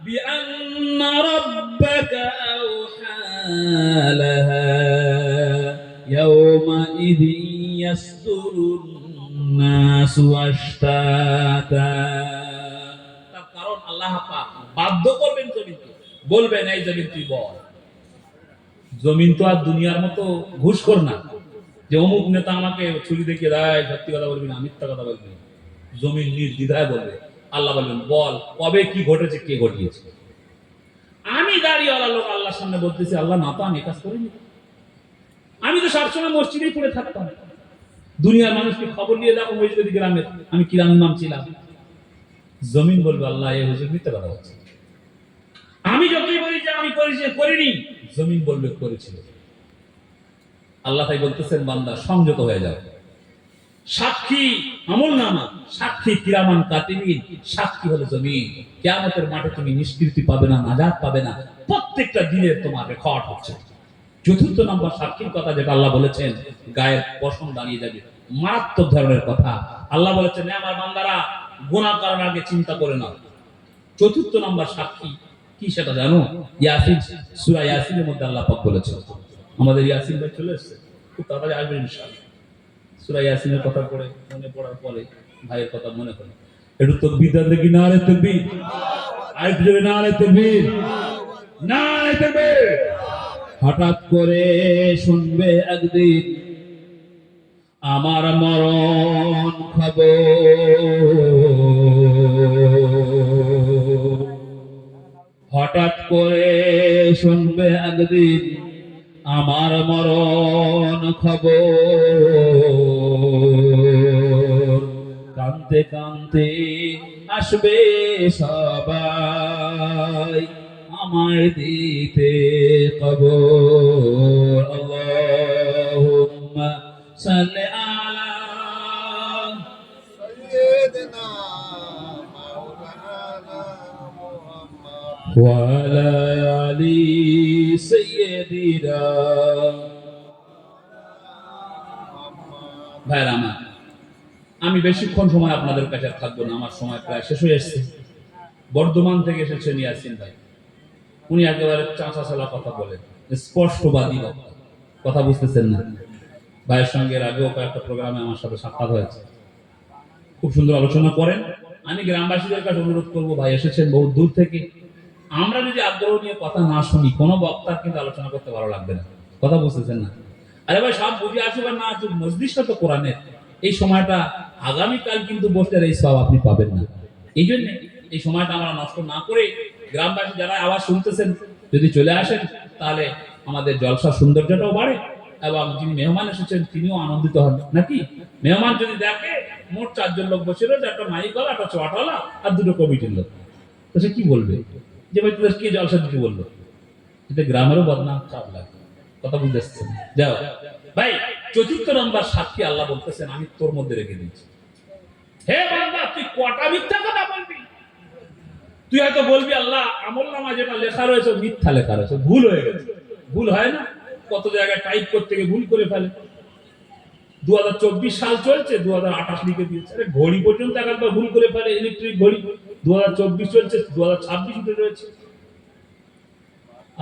[SPEAKER 1] বিআন্না রাব্বাকা আওহা লাহা ইয়াওমাইযিন ইয়াসদুরুন নাসু আশতাতা। তার কারণ আল্লাহ পাক বাধ্য করবেন জমিনকে, বলবেন এই জমিন তুই বল। জমিন তো আর দুনিয়ার মতো ঘুষখোর না যে অমুক নেতা আমাকে ছুরি দেখিয়ে দেয়, সত্যি কথা বলবি না, মিথ্যা কথা বলবি না। জমিন নির্দ্বিধায় বলবে। আল্লাহ বলবেন বল কবে কি ঘটেছে, কে ঘটিয়েছে। আমি দাঁড়িয়েওয়ালা লোক আল্লাহর সামনে বলতেছি, আল্লাহ না তো আমি কাজ করিনি, আমি তো সবসময় মসজিদেই পড়ে থাকতাম। দুনিয়ার মানুষকে খবর নিয়ে দেখো মসজিদ গ্রামের আমি কিরাম নাম ছিলাম। জমিন বলবে আল্লাহ এই হুজুর মিথ্যা কথা বলছে। আমি যতই বলি যে আমি করিনি, জমিন বলবে করেছিল। আল্লাহ তাই বলতেছেন বান্দা সংযত হয়ে যাও। সাক্ষী আমলনামা, সাক্ষী কিরামান কাতিবিন, সাক্ষী হলো জমিন। কিয়ামতের মাঠে তুমি নিষ্কৃতি পাবে না, নাজাত পাবে না, প্রত্যেকটা দিনের তোমার রেকর্ড হচ্ছে। চতুর্থ নম্বর সাক্ষীর কথা যেটা আল্লাহ বলেছেন, গায়ের পশম দাঁড়িয়ে যাবে, মারাত্মক ধরনের কথা। আল্লাহ বলেছেন আমার বান্দারা গুনাহ করার আগে চিন্তা করে নাও। চতুর্থ নম্বর সাক্ষী কি সেটা জানো? ইয়াসিন, সূরা ইয়াসিনের মধ্যে আল্লাহ পাক বলেছেন। আমাদের ইয়াসিন ভাই চলে এসেছে, খুব তাড়াতাড়ি আসবে ইনশাআল্লাহ। সূরা ইয়াসিনের কথা পড়ে মনে পড়ার পরে ভাইয়ের কথা মনে পড়ে, একটু তাকবীর দেন দেখি, নারে তাকবীর, আরেকটু জোরে নারে তাকবীর, নারে তাকবীর। হঠাৎ করে শুনবে একদিন আমার মরণ খবর, হঠাৎ করে শুনবে একদিন আমার মরণ খবর। কাঁদতে কাঁদতে আসবে সবাই আমায় দিতে কবর। আল্লাহুম্মা সাল্লি আলা সাইয়্যিদিনা মাওলানা وعلى آل سيدنا ভাইরা আমার, আমি বেশিক্ষণ সময় আপনাদের কাছে থাকবো না, আমার সময় প্রায় শেষ হয়ে এসেছে। বর্ধমান থেকে এসেছেন ইয়াসিন ভাই, উনি একেবারে চাঁচা চালা কথা বলেন, স্পষ্টবাদী বক্তা, কথা বুঝতেছেন না। ভাইয়ের সঙ্গে এর আগেও কয়েকটা প্রোগ্রামে আমার সাথে সাক্ষাৎ হয়েছে, খুব সুন্দর আলোচনা করেন। আমি গ্রামবাসীদের কাছে অনুরোধ করবো, ভাই এসেছেন বহু দূর থেকে, আমরা যদি আগ্রহ নিয়ে কথা না শুনি, কোনো বক্তার কিন্তু আলোচনা করতে ভালো লাগবে না, কথা বুঝতেছেন না। আরে ভাই সব বুঝে আসুক আর না আসুক, মজলিসটা তো কোরআনের, এই সময়টা আগামীকাল কিন্তু বসতে এই সব আপনি পাবেন না। এই জন্য এই সময়টা আমরা নষ্ট না করে গ্রামবাসী যারা আওয়াজ শুনতেছেন যদি চলে আসেন, তাহলে আমাদের জলসার সৌন্দর্যটাও বাড়ে এবং যিনি মেহমান এসেছেন তিনিও আনন্দিত হন। নাকি মেহমান যদি দেখে মোট 4 জন লোক বসে রয়েছে, একটা মাইক ওয়ালা, একটা চটওয়ালা আর 2টো কমিটির লোক, তো সে কি বলবে যে ভাই তোদের কে জলসা দিতে বললো? এতে গ্রামেরও বদনাম, খারাপ লাগে, কথা বুঝতে পারছেন? যাও ভাই, 4th নম্বর সাক্ষী আল্লাহ বলতেছেন আমি তোর মধ্যে রেখে দিয়েছি। হে বান্দা, তুই কটা মিথ্যা কথা বলবি? তুই হয়তো বলবি আল্লাহ আমলনামা যেটা লেখা রয়েছে মিথ্যা লেখা রয়েছে, ভুল হয়ে গেছে। ভুল হয় না? কত জায়গায় টাইপ করতে গিয়ে ভুল করে ফেলে। 2024 সাল চলছে, 2028 লিখে দিয়েছে। আরে ঘড়ি পর্যন্ত একবার ভুল করে ফেলে, ইলেকট্রিক ঘড়ি। 2024 চলছে, 2026 উঠে রয়েছে।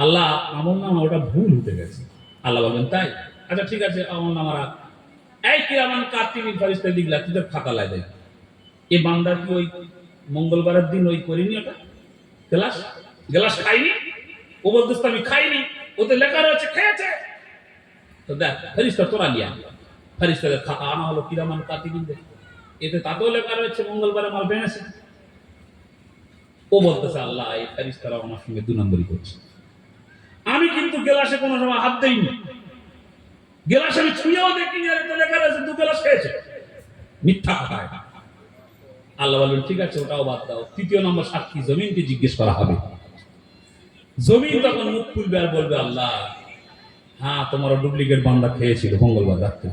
[SPEAKER 1] আল্লাহ আমলনামা ওটা ভুল হতে গেছে। আল্লাহ বলবেন তাই? আচ্ছা ঠিক আছে, আমলনামারা এই কিরামান কাতিবিন ফেরেশতা লিখলা, তোদের খাতা লাই দেয়। এই বান্দা কি ওই মঙ্গলবারের দিন ওই করিনি, ওটা গ্লাস খাইনি, ও বলতেছে আমি খাইনি, ওতে লেখা রয়েছে খেয়েছে। তো দেখ ফেরেশতা তোরা নিয়ে আন, ফেরেশতাদের খাতা আনা হলো কিরামান কাতিবিন, এতে তাতেও লেখা রয়েছে মঙ্গলবারে মাল ভেঙেছে। ও বলতেছে আল্লাহ এই ফেরেশতারা আমার সঙ্গে 2 নম্বরই করছে। আমি কিন্তু গ্লাসে কোনো সময় হাত দেইনি, গ্লাস আমি ছুঁয়েও দেখিনি, আর এতে লেখা রয়েছে 2 গ্লাস খেয়েছে। মিথ্যা কথা। আল্লাহ বলবেন ঠিক আছে, ওটাও বাদ দাও। 3য় নম্বর সাক্ষী জমিনকে জিজ্ঞেস করা হবে। জমিন তখন মুখ খুলবে আর বলবে আল্লাহ হ্যাঁ তোমার ডুপ্লিকেট বান্দা খেয়েছিল মঙ্গলবার রাত্রে।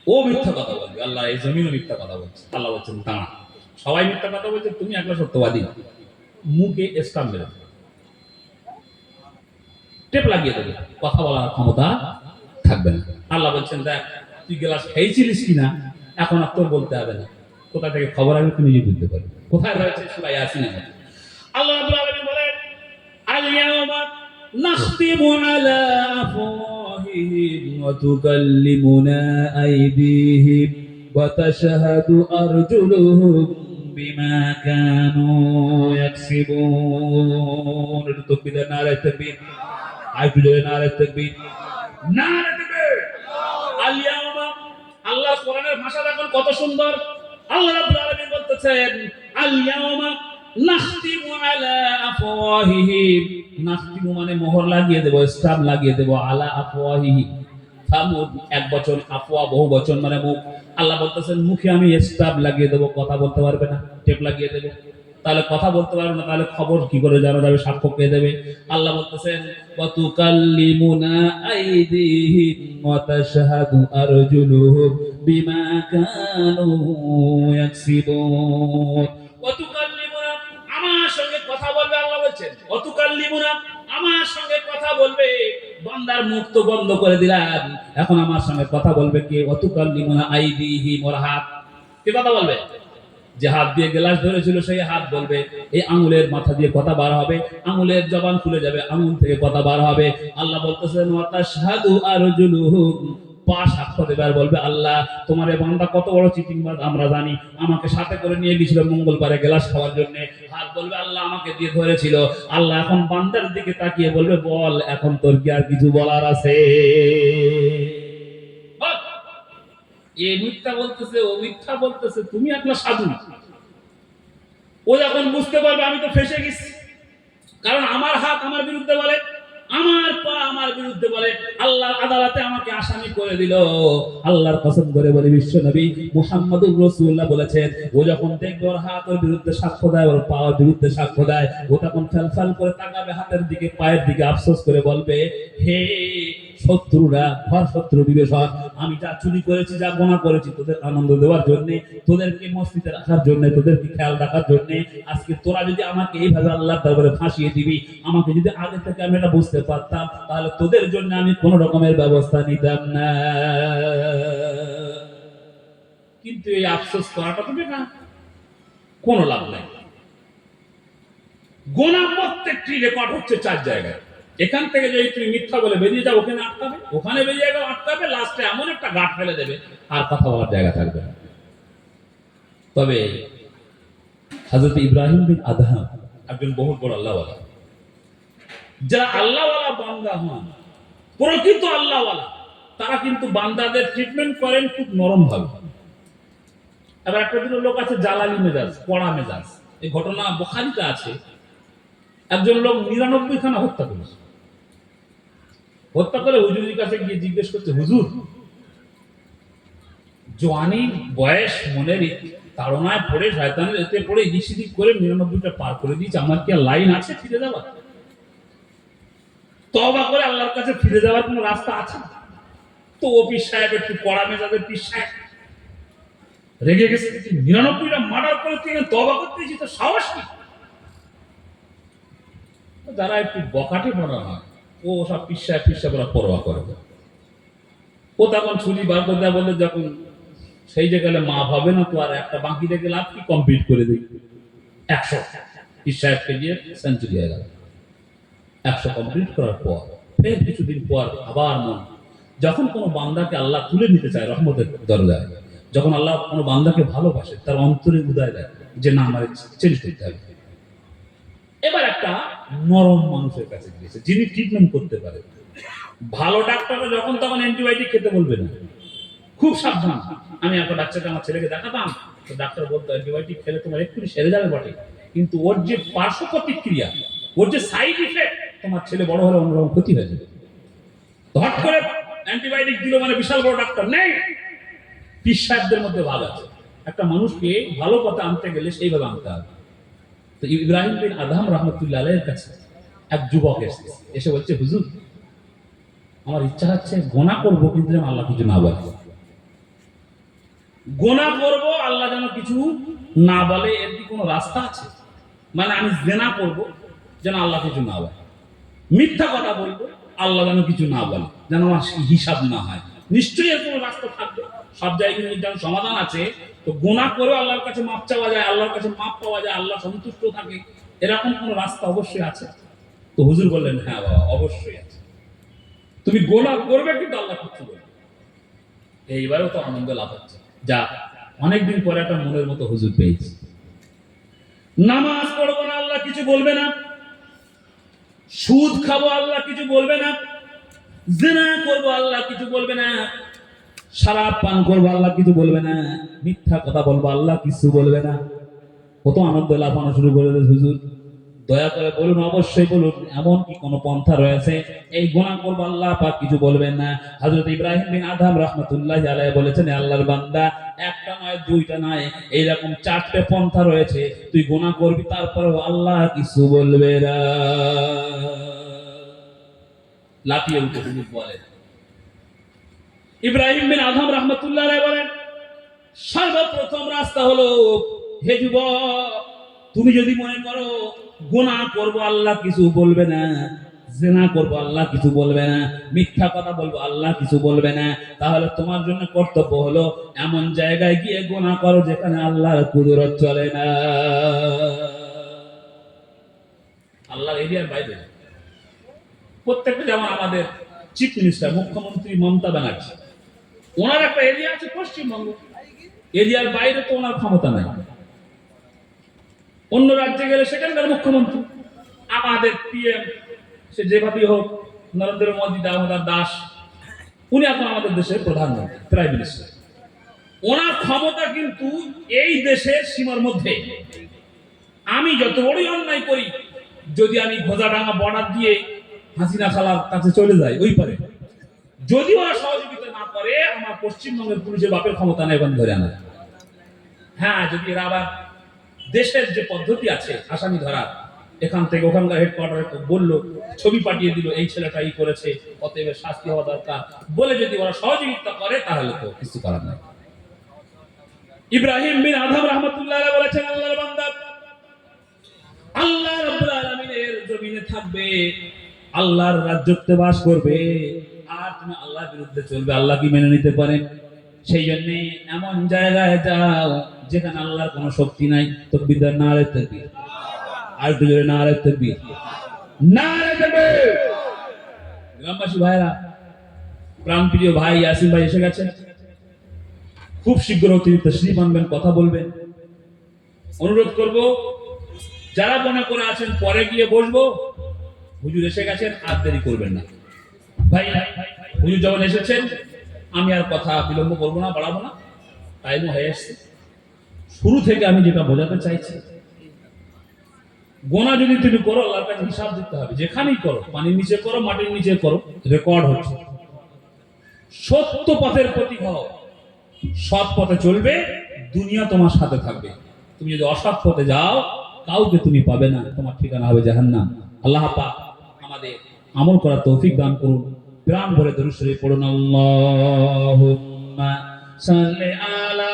[SPEAKER 1] ও মিথ্যা কথা বলবে, আল্লাহ এই জমিনও মিথ্যা কথা বলছে। আল্লাহ বলছেন দাঁড়া, সবাই মিথ্যা কথা বলছে, তুমি একলা সত্যবাদী। মুখে স্টাম্প মেরে টেপ লাগিয়ে দেবে, কথা বলার ক্ষমতা থাকবে না। আল্লাহ বলছেন দেখ তুই গ্লাস খেয়েছিলিস কিনা এখন আর তোর বলতে হবে না, কোথা থেকে খবর আমি তুমি নিজে বুঝতে পারবে। কোথায় রয়েছে সূরা ইয়াসিন। আল্লাহ রাব্বুল আলামিন বলেন আল ইয়াওমা নাখতিমু আলা আফওয়াহিহিম ওয়া তুকাল্লিমুনা আইদিহিম ওয়া তাশহাদু আরজুলুহুম বিমা কানু ইয়াকসিবুন। তাকবীর, নারে তাকবীর, আইতু জোরে নারে তাকবীর, নারে তাকবীর। আল ইয়াওমা, আল্লাহ কোরআনের ভাষা দেখুন কত সুন্দর। আল্লাহ রাব্বুল আলামিন বলতেছেন আল ইয়াওমা নাখতিমু আলা আফওয়াহিহিম। নাখতিমু মানে মোহর লাগিয়ে দেব, স্টাম্প লাগিয়ে দেব। আলা আফওয়াহিহিম, ফামুদ এক বচন, আফওয়া বহু বচন মানে মুখ। আল্লাহ বলতেছেন মুখে আমি স্টাম্প লাগিয়ে দেব, কথা বলতে পারবে না, টেপ লাগিয়ে দেব। তাহলে কথা বলতে পারবে না, তাহলে খবর কি করে জানা যাবে? সাক্ষ্য কে দেবে? আল্লাহ বলতেছেন ওয়া তুকাল্লিমুনা আইদিহিম ওয়া তাশহাদু আরজুলুহুম বিমা কানু ইয়াকসিবুন। ওয়া তুকাল্লিমুনা, আমার সঙ্গে কথা বলবে। আল্লাহ বলছেন ওয়া তুকাল্লিমুনা, আমার সঙ্গে কথা বলবে। বান্দার মুখ তো বন্ধ করে দিলাম, এখন আমার সঙ্গে কথা বলবে কে? ওয়া তুকাল্লিমুনা আইদিহিম, ওর হাত। কে কথা বলবে? যে হাত দিয়ে গ্লাস ধরেছিল সেই হাত বলবে। এই আঙ্গুলের মাথা দিয়ে কথা বার হবে, আঙ্গুলের জবান খুলে যাবে, আঙ্গুল থেকে কথা বার হবে। আল্লাহ বলতেছেন ওয়া তাশহাদু আরজুলুহুম, পা সাক্ষ্য দেবে আর বলবে আল্লাহ তোমার এই বান্দা কত বড় চিটিংবাজ আমরা জানি, আমাকে সাথে করে নিয়ে গিয়েছিল মঙ্গলবারে গ্লাস খাওয়ার জন্য। হাত বলবে আল্লাহ আমাকে দিয়ে ধরেছিল। আল্লাহ এখন বান্দার দিকে তাকিয়ে বলবে বল এখন তোর কি আর কিছু বলার আছে? এ মিথ্যা বলতেছে, ও মিথ্যা বলতেছে, তুমি একলা সাধু। ও যখন বুঝতে পারবে আমি তো ফেসে গেছি, কারণ আমার হাত আমার বিরুদ্ধে বলে, আমার পা আমার বিরুদ্ধে বলে, আল্লাহ আদালতে আমাকে আসামি করে দিল। আল্লাহর কসম করে বলে বিশ্ব নবী মুহাম্মদুর রাসূলুল্লাহ বলেছেন ও যখন দেখবে ওর হাত ওর বিরুদ্ধে সাক্ষ্য দেয়, ওর পা ওর বিরুদ্ধে সাক্ষ্য দেয়, ও তখন ফেলফেল করে তাকাবে হাতের দিকে, পায়ের দিকে, আফসোস করে বলবে হে শত্রুরা ঘর শত্রু বিবেশন, আমি যা চুরি করেছি যা গোনা করেছি তোদের আনন্দ দেওয়ার জন্য, তোদেরকে মসজিদে রাখার জন্য, তোদেরকে খেয়াল রাখার জন্য, আজকে তোরা যদি আমাকে এইভাবে আল্লাহর দরবারে ফাঁসিয়ে দিবি, আমাকে যদি আগে থেকে আমি এটা বুঝতে পারতাম, তাহলে তোদের জন্য আমি কোন রকমের ব্যবস্থা নিতাম না। কিন্তু এই আফসোস করাটা তো না, কোনো লাভ নাই। গোনা প্রত্যেকটি রেকর্ড হচ্ছে 4 জায়গায়। এখান থেকে যদি তুমি মিথ্যা বলে বেরিয়ে যাও, ওখানে আটকাবে, ওখানে বেরিয়ে যাও আটকাবে, লাস্টে এমন একটা গাঁট ফেলে দেবে আর কথা বলার জায়গা থাকবে না। তবে হযরত ইব্রাহিম বিন আদহাম একজন বহু বড় আল্লাহওয়ালা। যারা আল্লাহওয়ালা বান্দা হন, প্রকৃত আল্লাহওয়ালা, তারা কিন্তু বান্দাদের ট্রিটমেন্ট করেন খুব নরম ভাবে। আবার একটা দুটো লোক আছে জালালি মেজাজ, কড়া মেজাজ। এই ঘটনা বুখারীতে আছে। একজন লোক 99 খানা হত্যা করেছে। হত্যা করে হুজুরের কাছে গিয়ে জিজ্ঞেস করছে, হুজুর, জওয়ানি বয়স মনের তাড়নায় পড়ে, শয়তানের এতে পড়ে ইদিক করে 99টা পার করে দিয়েছে, আমার কি আর লাইন আছে ফিরে যাওয়ার? তওবা করে আল্লাহর কাছে ফিরে যাওয়ার কোনো রাস্তা আছে? তো ও পীর সাহেব একটু কড়া মেজাজের পীর সাহেব রেগে গেছে, 99টা মার্ডার করে তুই তওবা করতে দিয়েছিস, তো সাহস কি? যারা একটু বকাটে মনে হয়, ও সব পীর সাহেবরা পরোয়া করে। ও তখন ছুরি বার করে দেয়, বলে যখন সেই যে গেলে মা ভাবে না তো আর একটা বাকি রেখে লাভ কি, কমপ্লিট করে দিই 100। পীর সাহেবকে দিয়ে সেঞ্চুরি হয়ে গেল। 100 কমপ্লিট করার পর ফের কিছুদিন পর আবার মন, যখন কোনো বান্দাকে আল্লাহ তুলে নিতে চায় রহমতের দরজায়, যখন আল্লাহ কোনো বান্দাকে ভালোবাসে, তার অন্তরে উদয় দেয় যে না, আমার চেঞ্জ করতে হবে। এবার একটা নরম মানুষের কাছে গিয়েছে, যিনি ট্রিটমেন্ট করতে পারে। ভালো ডাক্তাররা যখন তখন অ্যান্টিবায়োটিক খেতে বলবে না, খুব সাবধান। আমি একটা বাচ্চাকে, আমার ছেলেকে দেখাতাম, তো ডাক্তার বলতো অ্যান্টিবায়োটিক খেলে তোমার এক্ষুনি সেরে যাবে বটে, কিন্তু ওর যে পার্শ্ব প্রতিক্রিয়া, ওর যে সাইড ইফেক্ট, তোমার ছেলে বড় হলে অন্যরকম ক্ষতি হয়ে যাবে। হট করে অ্যান্টিবায়োটিক দিল মানে বিশাল বড় ডাক্তার নেই। পীর সাহেবদের মধ্যে ভাগ আছে। একটা মানুষকে ভালো পথে আনতে গেলে সেইভাবে আনতে হবে। তো ইব্রাহিম বিন আদহাম রাহমাতুল্লাহ আলাইহির কাছে এক যুবক এসে বলছে, হুজুর, আমার ইচ্ছা হচ্ছে গোনা করবো, কিন্তু যেন আল্লাহ কিছু না বলে। গোনা করব, আল্লাহ যেন কিছু না বলে, এর কি কোনো রাস্তা আছে? মানে আমি জেনা করব, যেন আল্লাহ কিছু না বলে। মিথ্যা কথা বলবো, আল্লাহ যেন কিছু না বলে, যেন আমার হিসাব না হয়। নিশ্চয়ই এর কোনো রাস্তা থাকবে। সব জায়গায় যেমন সমাধান আছে, তো গোনা করেও আল্লাহর কাছে মাপ চাওয়া যায়, আল্লাহর কাছে মাপ পাওয়া যায়, আল্লাহ সন্তুষ্ট থাকে, এরকম কোনো রাস্তা অবশ্যই আছে। তো হুজুর বললেন, হ্যাঁ বাবা, অবশ্যই আছে। তুমি গোনা করবে, কিন্তু আল্লাহ কিছু বলবে। এইবারেও তো আনন্দ লাভ হচ্ছে। যা অনেকদিন পরে একটা মনের মতো হুজুর পেয়েছি। নামাজ পড়বো না, আল্লাহ কিছু বলবে না। সুদ খাবো, আল্লাহ কিছু বলবে না। জিনা করবো, আল্লাহ কিছু বলবে না। শরাব পান করবো, আল্লাহ কিছু বলবে না। মিথ্যা কথা বলবো, আল্লাহ কিছু বলবে না। কত আনন্দ লাফানো শুরু করে দেয় হুজুর। দয়া করে বলুন, অবশ্যই বলুন, এমন কি কোনো পন্থা রয়েছে এই গুনাহ করবো আল্লাহ পাক কিছু বলবেন না? হযরত ইব্রাহিম বিন আদহাম রাহমাতুল্লাহি আলাইহি বলেছেন, আল্লাহর বান্দা, একটা নয়, দুইটা নয়, এইরকম 4টে পন্থা রয়েছে। তুই গুনাহ করবি, তারপরেও আল্লাহ কিছু বলবে না। লাফিয়ে উঠে হুজুর বলেন, ইব্রাহিম বিন আদহাম রাহমাতুল্লাহি আলাইহি বলেন, সর্বপ্রথম রাস্তা হলো, হে যুবক, তুমি যদি মনে করো গুনাহ করব আল্লাহ কিছু বলবে না, জিনা করব আল্লাহ কিছু বলবে না, মিথ্যা কথা বলবো আল্লাহ কিছু বলবে না, তাহলে তোমার জন্য কর্তব্য হলো এমন জায়গায় গিয়ে গুনাহ করো যেখানে আল্লাহর কুদরত চলে না। আল্লাহর এরিয়ার বাইরে। প্রত্যেকটা, যেমন আমাদের চিফ মিনিস্টার, মুখ্যমন্ত্রী মমতা ব্যানার্জি, ওনার একটা এরিয়া আছে পশ্চিমবঙ্গ। এরিয়ার বাইরে তো ওনার ক্ষমতা নাই। অন্য রাজ্যে গেলে সেখানকার মুখ্যমন্ত্রী, আমাদের পিএম, সে যেভাবেই হোক, নরেন্দ্র মোদী, দামোদর দাস, উনি এখন আমাদের দেশের প্রধানমন্ত্রী, প্রাইম মিনিস্টার। ওনার ক্ষমতা কিন্তু এই দেশের সীমার মধ্যে। আমি যত বড়ই অন্যায় করি, যদি আমি ঘোজাডাঙ্গা বর্ডার দিয়ে হাসিনা খালার কাছে চলে যাই, ওই পারে, যদি ওরা সহযোগিতা না করে, আমার পশ্চিমবঙ্গের পুলিশের বাপের ক্ষমতা নেই এখন ধরে আনা। হ্যাঁ, যদি এরা আবার দেশের যে পদ্ধতি আছে আসামি ধরার, এখান থেকে ওখানকার হেডকোয়ার্টারে বললো, ছবি পাঠিয়ে দিল, এই ছেলেটা এই করেছে, অতএব শাস্তি হওয়া দরকার বলে যদি ওরা সহযোগিতা করে তাহলে তো কিছু করার নাই। ইব্রাহিম বিন আদম রাহমাতুল্লাহ আলাইহি বলেছেন, আল্লাহর বান্দা, আল্লাহ রাব্বুল আলামিনের জমিনে থাকবে, আল্লাহর রাজ্যতে বাস করবে, আর তুমি আল্লাহর বিরুদ্ধে চলবে, আল্লাহ কি মেনে নিতে পারেন? সেই জন্য এমন জায়গায় যাও যেখানে আল্লাহর কোনো শক্তি নাই। তাকবীর, নারে তাকবীর, আর দুজনে নারে তাকবীর, নারে তাকবীর। গ্রামবাসী ভাইরা, প্রাণপ্রিয় ভাই ইয়াসিন ভাই এসে গেছেন, খুব শীঘ্র তিনি তাশরীফ আনবেন, কথা বলবেন। অনুরোধ করব যারা মনে করে আছেন পরে গিয়ে বসবো, হুজুর এসে গেছেন, আর দেরি করবেন না ভাই। হুজুর যখন এসেছেন আমি আর কথা বিলম্ব করবো না, বাড়াবো না, টাইমও হয়ে এসছে। শুরু থেকে আমি যেটা বোঝাতে চাইছি, গোনা যদি তুমি করো আল্লাহর কাছে হিসাব দিতে হবে। যেখানেই করো, পানির নিচে করো, মাটির নিচে করো, রেকর্ড হচ্ছে। সত্য পথের প্রতীক হও, সৎ পথে চলবে, দুনিয়া তোমার সাথে থাকবে। তুমি যদি অসৎ পথে যাও কাউকে তুমি পাবে না, তোমার ঠিকানা হবে জাহান্নাম। আল্লাহ পাক আমাদের আমল করার তৌফিক দান করুন। প্রাণ ভরে দরুদ শরীফ পড়ুন। আল্লাহুম্মা সাল্লি আলা